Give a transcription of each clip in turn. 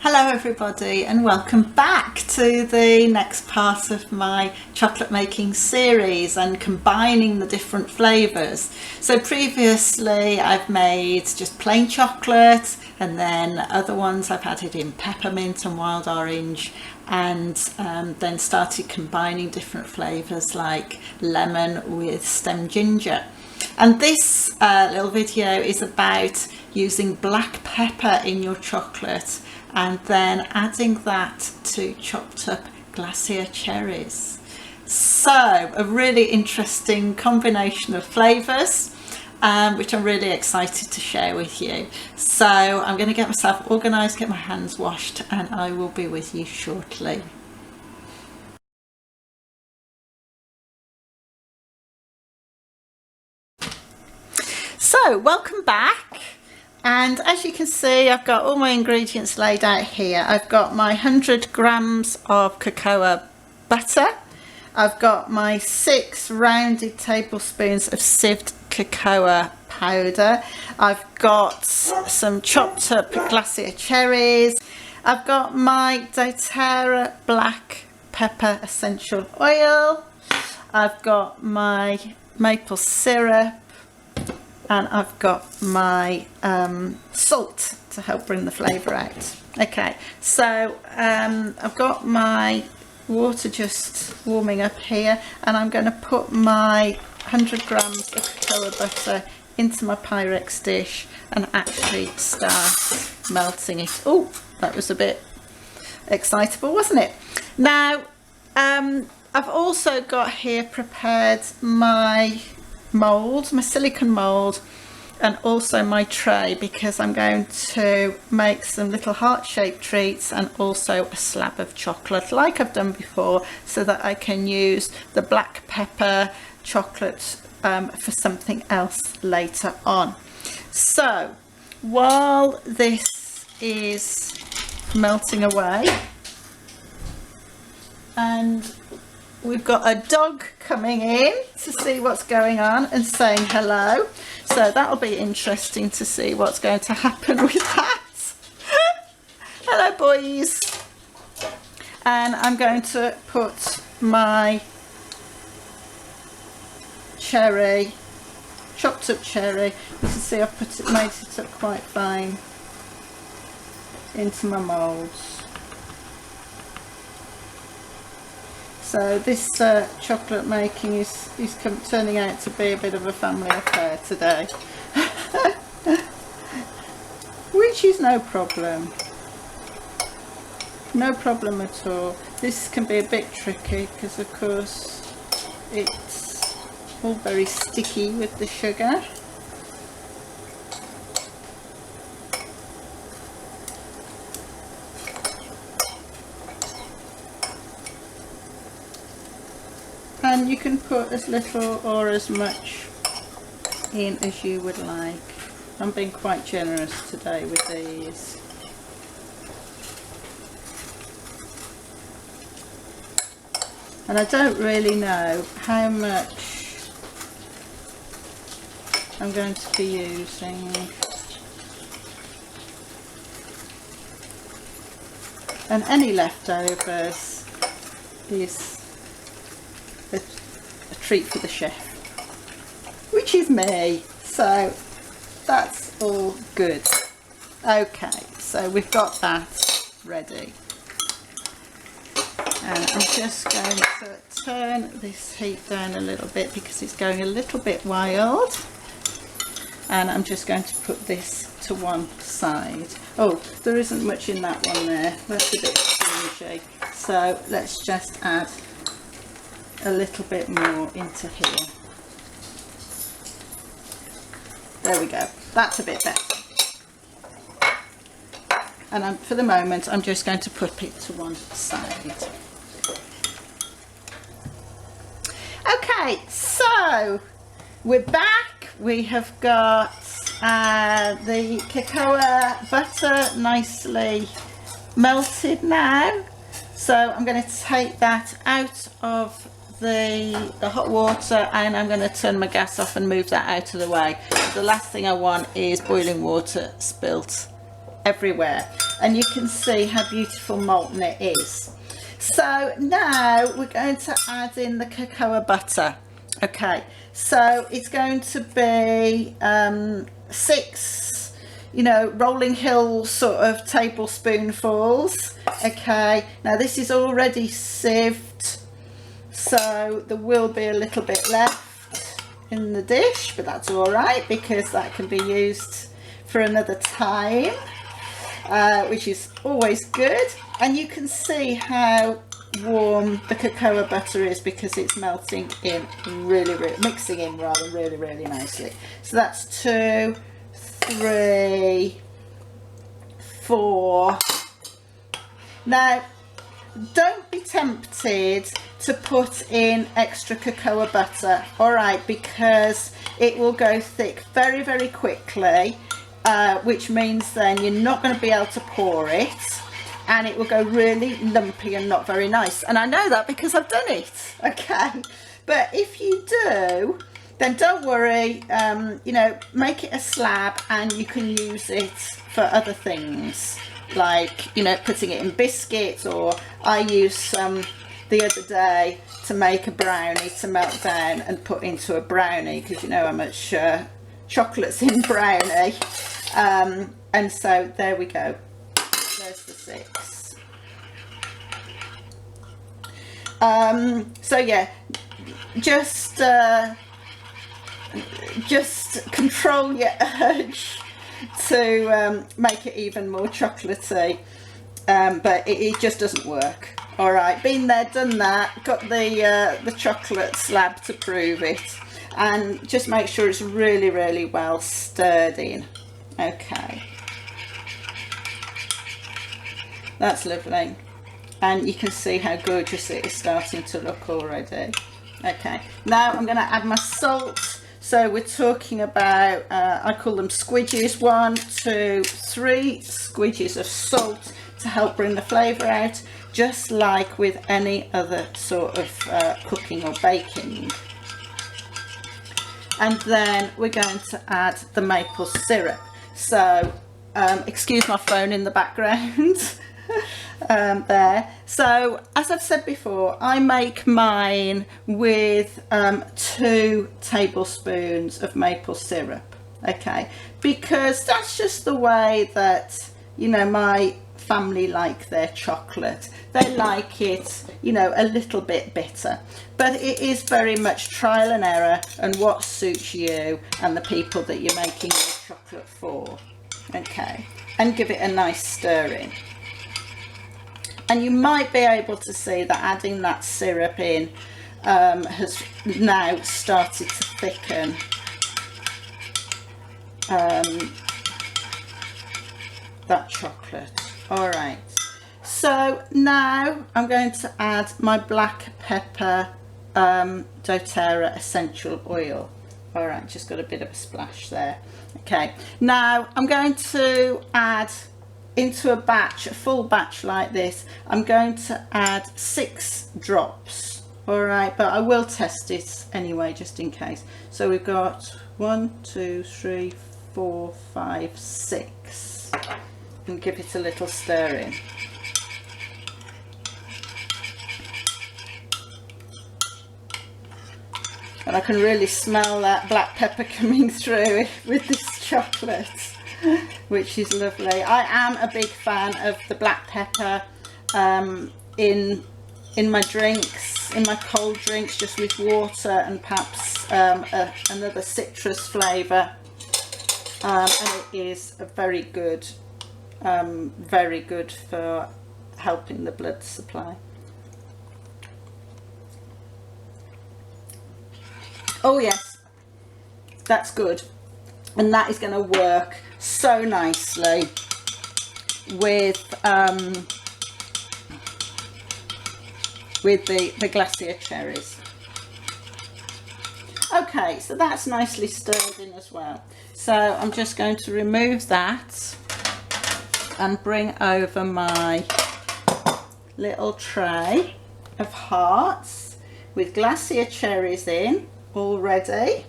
Hello everybody and welcome back to the next part of my chocolate making series and combining the different flavours. So previously I've made just plain chocolate, and then other ones I've added in peppermint and wild orange, and then started combining different flavours like lemon with stem ginger. And this little video is about using black pepper in your chocolate and then adding that to chopped up glacier cherries. So a really interesting combination of flavours, which I'm really excited to share with you. So I'm going to get myself organised, get my hands washed, and I will be with you shortly. So welcome back. And as you can see, I've got all my ingredients laid out here. I've got my 100 grams of cacao butter. I've got my 6 rounded tablespoons of sieved cacao powder. I've got some chopped up glacier cherries. I've got my doTERRA black pepper essential oil. I've got my maple syrup. And I've got my salt to help bring the flavour out. Okay, so I've got my water just warming up here, and I'm going to put my 100 grams of cacao butter into my Pyrex dish and actually start melting it. Oh, that was a bit excitable, wasn't it? Now, I've also got here prepared my mould, my silicone mould, and also my tray, because I'm going to make some little heart-shaped treats and also a slab of chocolate like I've done before, so that I can use the black pepper chocolate for something else later on. So while this is melting away, and we've got a dog coming in to see what's going on and saying hello. So that'll be interesting to see what's going to happen with that. Hello boys. And I'm going to put my cherry, chopped up cherry. You can see I've made it up quite fine into my moulds. So this chocolate making is turning out to be a bit of a family affair today, which is no problem. No problem at all. This can be a bit tricky because of course it's all very sticky with the sugar. And you can put as little or as much in as you would like. I'm being quite generous today with these. And I don't really know how much I'm going to be using. And any leftovers is a treat for the chef, which is me, so that's all good. Okay, so we've got that ready, and I'm just going to turn this heat down a little bit because it's going a little bit wild, and I'm just going to put this to one side. Oh, there isn't much in that one there, that's a bit spongy, so let's just add a little bit more into here. There we go, that's a bit better. And for the moment I'm just going to put it to one side. Okay, so we're back. We have got the cacao butter nicely melted now, so I'm going to take that out of the hot water, and I'm going to turn my gas off and move that out of the way. The last thing I want is boiling water spilt everywhere, and you can see how beautiful molten it is. So now we're going to add in the cocoa butter. Okay, so it's going to be 6, you know, Rolling Hills sort of tablespoonfuls. Okay, now this is already sieved, so there will be a little bit left in the dish, but that's all right because that can be used for another time, which is always good. And you can see how warm the cocoa butter is because it's melting in mixing in rather really nicely. So that's 2, 3, 4. Now don't be tempted to put in extra cocoa butter, all right, because it will go thick very quickly, which means then you're not going to be able to pour it, and it will go really lumpy and not very nice. And I know that because I've done it. Okay, but if you do, then don't worry, you know, make it a slab and you can use it for other things, like, you know, putting it in biscuits, or I used some the other day to make a brownie to melt down and put into a brownie, because you know how much chocolate's in brownie. And so there we go, there's the 6. So yeah, just control your urge to make it even more chocolatey, but it just doesn't work. All right, been there, done that, got the chocolate slab to prove it, and just make sure it's really well stirred in. Okay, that's lovely, and you can see how gorgeous it is starting to look already. Okay, now I'm going to add my salt. So we're talking about, I call them squidges, 1, 2, 3 squidges of salt to help bring the flavour out, just like with any other sort of cooking or baking. And then we're going to add the maple syrup. So, excuse my phone in the background. There. So as I've said before, I make mine with 2 tablespoons of maple syrup. Okay, because that's just the way that, you know, my family like their chocolate. They like it, you know, a little bit bitter, but it is very much trial and error and what suits you and the people that you're making your chocolate for. Okay, and give it a nice stir in. And you might be able to see that adding that syrup in has now started to thicken that chocolate. All right, so now I'm going to add my black pepper doTERRA essential oil. All right, just got a bit of a splash there. Okay, now I'm going to add into a batch, a full batch like this, I'm going to add 6 drops. All right, but I will test it anyway, just in case. So we've got 1, 2, 3, 4, 5, 6, and give it a little stir in. And I can really smell that black pepper coming through with this chocolate, which is lovely. I am a big fan of the black pepper in my drinks, in my cold drinks, just with water and perhaps another citrus flavour, and it is a very good for helping the blood supply. Oh yes, that's good, and that is going to work so nicely with the glacier cherries. Okay, so that's nicely stirred in as well. So I'm just going to remove that and bring over my little tray of hearts with glacier cherries in already.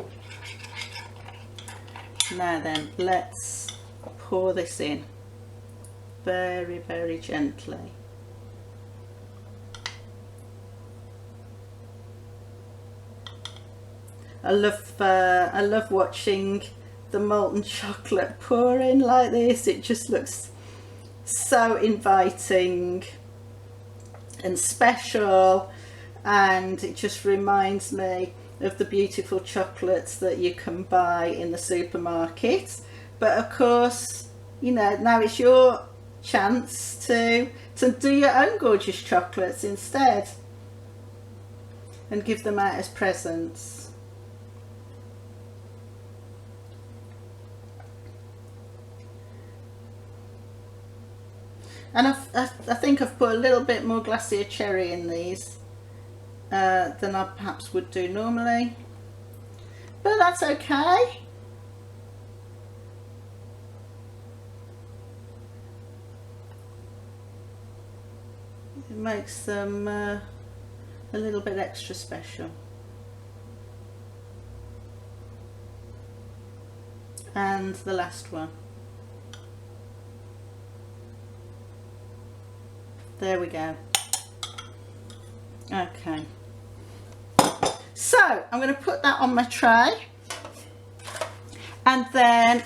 Now then, let's pour this in. very, very gently. I love watching the molten chocolate pour in like this. It just looks so inviting and special, and it just reminds me of the beautiful chocolates that you can buy in the supermarket. But of course, you know, now it's your chance to do your own gorgeous chocolates instead and give them out as presents. And I think I've put a little bit more glacier cherry in these than I perhaps would do normally, but that's okay. It makes them a little bit extra special. And the last one. There we go. Okay. So I'm going to put that on my tray, and then,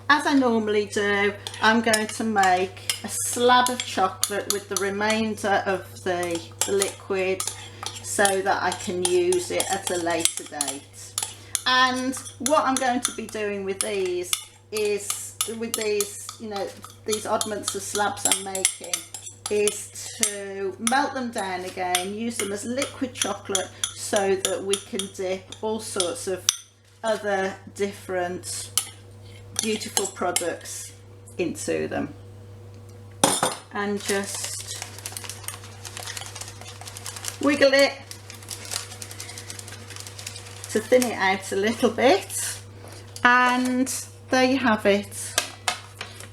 as I normally do, I'm going to make a slab of chocolate with the remainder of the liquid so that I can use it at a later date. And what I'm going to be doing with these is, with these, you know, these oddments of slabs I'm making, is to melt them down again, use them as liquid chocolate so that we can dip all sorts of other different beautiful products into them, and just wiggle it to thin it out a little bit, and there you have it.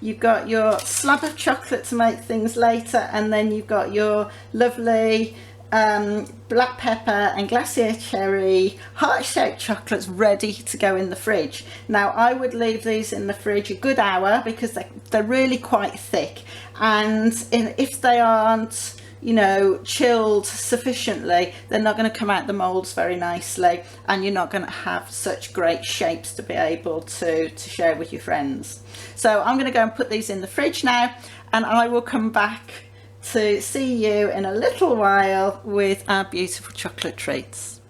You've got your slab of chocolate to make things later, and then you've got your lovely black pepper and glacier cherry heart-shaped chocolates ready to go in the fridge. Now I would leave these in the fridge a good hour because they're really quite thick, and if they aren't, you know, chilled sufficiently, they're not going to come out the molds very nicely, and you're not going to have such great shapes to be able to share with your friends. So I'm going to go and put these in the fridge now, and I will come back to see you in a little while with our beautiful chocolate treats.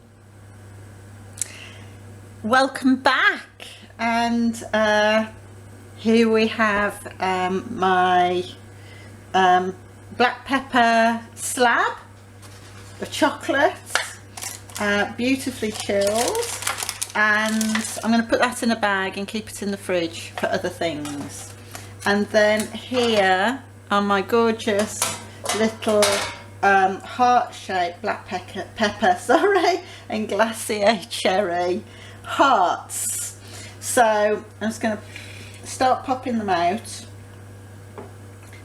Welcome back, and here we have my black pepper slab of chocolate, beautifully chilled, and I'm going to put that in a bag and keep it in the fridge for other things. And then here are my gorgeous little heart-shaped black pepper and glacier cherry hearts. So I'm just going to start popping them out.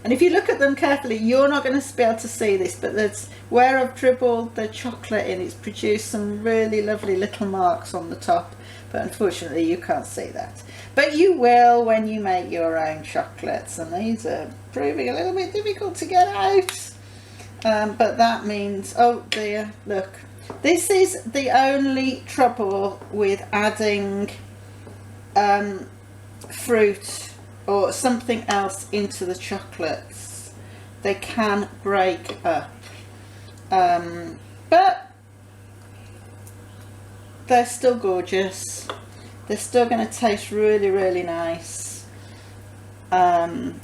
And if you look at them carefully, you're not going to be able to see this, but that's where I've dribbled the chocolate in. It's produced some really lovely little marks on the top, but unfortunately you can't see that. But you will when you make your own chocolates, and these are proving a little bit difficult to get out. But that means, oh dear, look. This is the only trouble with adding fruit or something else into the chocolates. They can break up, but they're still gorgeous. They're still going to taste really, really nice, and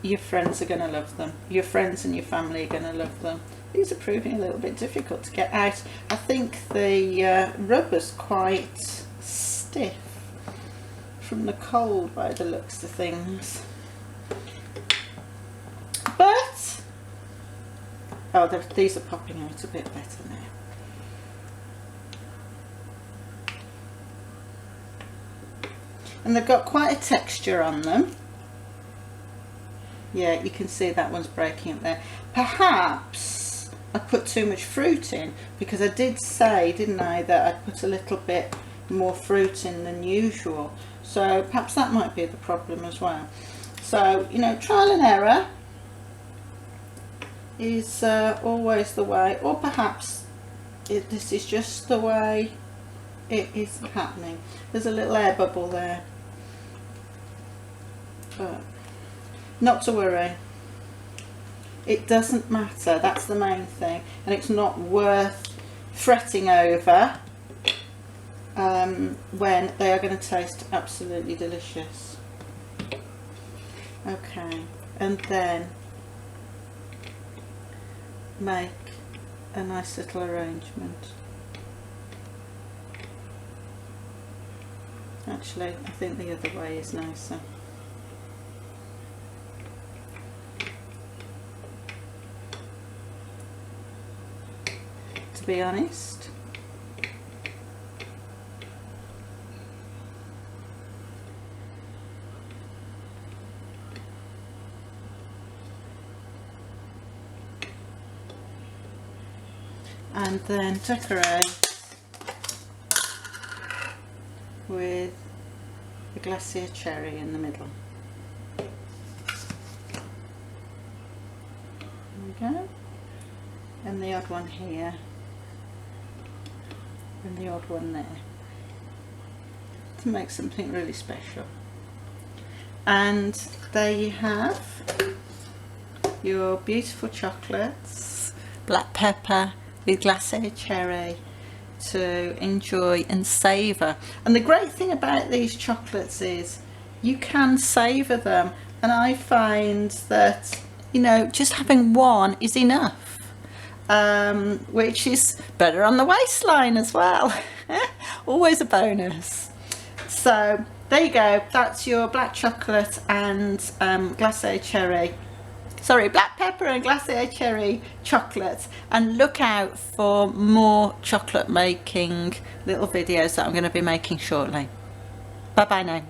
your friends are going to love them. Your friends and your family are going to love them. These are proving a little bit difficult to get out. I think the rubber's quite stiff from the cold by the looks of things, but oh, these are popping out a bit better now. And they've got quite a texture on them. Yeah, you can see that one's breaking up there. Perhaps I put too much fruit in, because I did say, didn't I, that I'd put a little bit more fruit in than usual. So perhaps that might be the problem as well. So So, you know, trial and error is always the way, or perhaps this is just the way it is happening. There's a little air bubble there, but not to worry, it doesn't matter. That's the main thing, and it's not worth fretting over when they are going to taste absolutely delicious. Okay, and then make a nice little arrangement. Actually, I think the other way is nicer. To be honest, and then decorate with the glacie cherry in the middle. There we go. And the odd one here, and the odd one there, to make something really special. And there you have your beautiful chocolates, black pepper with glacie cherry to enjoy and savour. And the great thing about these chocolates is you can savour them, and I find that, you know, just having one is enough, which is better on the waistline as well. Always a bonus. So there you go, that's your black chocolate and glacie cherry, sorry, black pepper and glacie cherry chocolate. And look out for more chocolate making little videos that I'm going to be making shortly. Bye bye now.